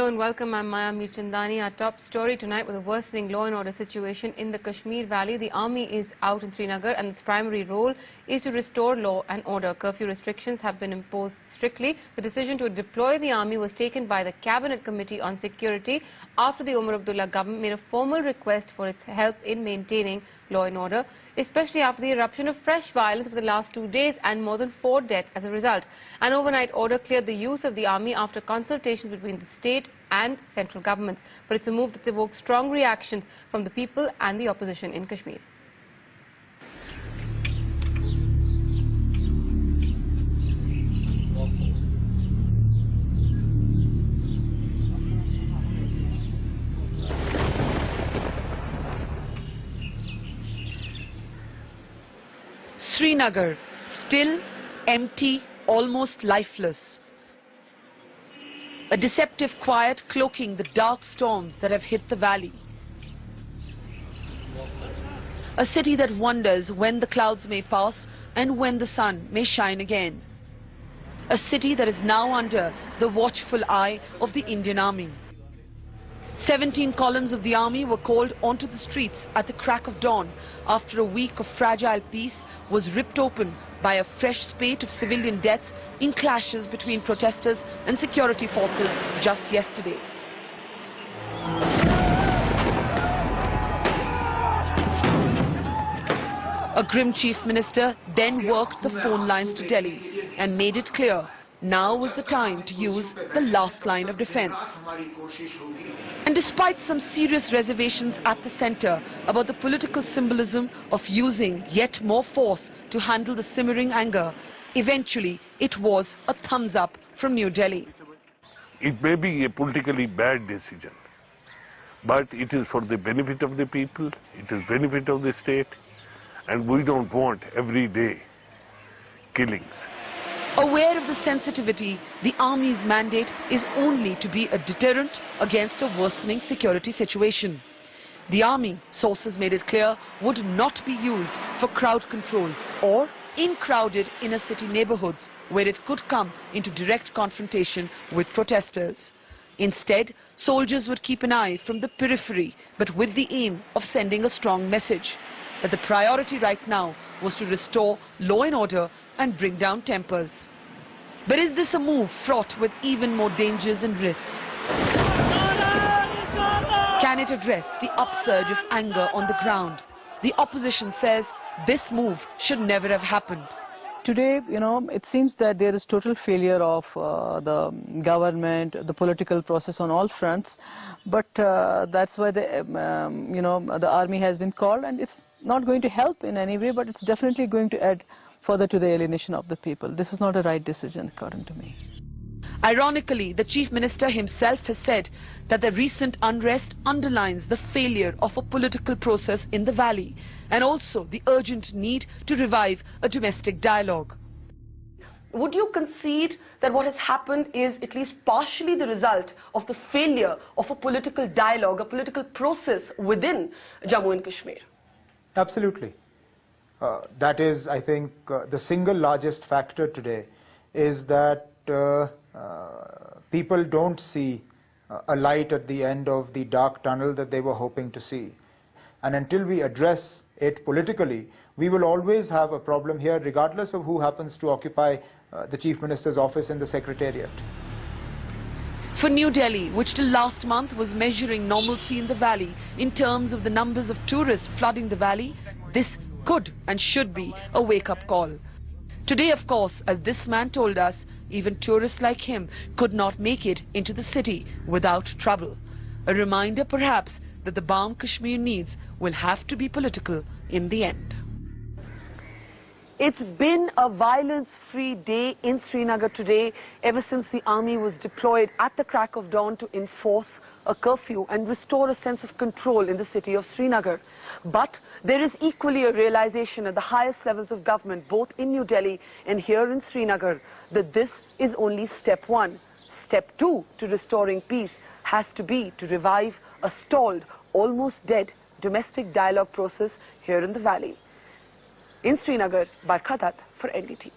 Hello and welcome. I'm Maya Mirchandani. Our top story tonight with a worsening law and order situation in the Kashmir Valley. The army is out in Srinagar and its primary role is to restore law and order. Curfew restrictions have been imposed strictly. The decision to deploy the army was taken by the Cabinet Committee on Security after the Umar Abdullah government made a formal request for its help in maintaining law and order, especially after the eruption of fresh violence over the last 2 days and more than 4 deaths as a result. An overnight order cleared the use of the army after consultations between the state and central governments. But it's a move that's evoked strong reactions from the people and the opposition in Kashmir. Srinagar, still, empty, almost lifeless. A deceptive quiet cloaking the dark storms that have hit the valley. A city that wonders when the clouds may pass and when the sun may shine again. A city that is now under the watchful eye of the Indian Army. 17 columns of the army were called onto the streets at the crack of dawn after a week of fragile peace was ripped open by a fresh spate of civilian deaths in clashes between protesters and security forces just yesterday. A grim chief minister then worked the phone lines to Delhi and made it clear now was the time to use the last line of defense. And despite some serious reservations at the center about the political symbolism of using yet more force to handle the simmering anger, eventually it was a thumbs up from New Delhi. It may be a politically bad decision, but it is for the benefit of the people, it is benefit of the state, and we don't want everyday killings. Aware of the sensitivity, the army's mandate is only to be a deterrent against a worsening security situation. The army, sources made it clear, would not be used for crowd control or in crowded inner city neighborhoods where it could come into direct confrontation with protesters. Instead, soldiers would keep an eye from the periphery, but with the aim of sending a strong message that the priority right now was to restore law and order and bring down tempers. But is this a move fraught with even more dangers and risks? Can it address the upsurge of anger on the ground? The opposition says this move should never have happened. Today, it seems that there is total failure of the government, the political process on all fronts. But that's why the army has been called, and it's not going to help in any way, but it's definitely going to add further to the alienation of the people. This is not a right decision, according to me. Ironically, the Chief Minister himself has said that the recent unrest underlines the failure of a political process in the valley and also the urgent need to revive a domestic dialogue. Would you concede that what has happened is at least partially the result of the failure of a political dialogue, a political process within Jammu and Kashmir? Absolutely. That is, I think, the single largest factor today is that people don't see a light at the end of the dark tunnel that they were hoping to see. And until we address it politically, we will always have a problem here, regardless of who happens to occupy the Chief Minister's office in the Secretariat. For New Delhi, which till last month was measuring normalcy in the valley in terms of the numbers of tourists flooding the valley, this could and should be a wake-up call. Today, of course, as this man told us, even tourists like him could not make it into the city without trouble. A reminder, perhaps, that the balm Kashmir needs will have to be political in the end. It's been a violence-free day in Srinagar today ever since the army was deployed at the crack of dawn to enforce a curfew and restore a sense of control in the city of Srinagar. But there is equally a realization at the highest levels of government, both in New Delhi and here in Srinagar, that this is only step one. Step two to restoring peace has to be to revive a stalled, almost dead domestic dialogue process here in the valley. In Srinagar, Barkha Dutt for NDTV.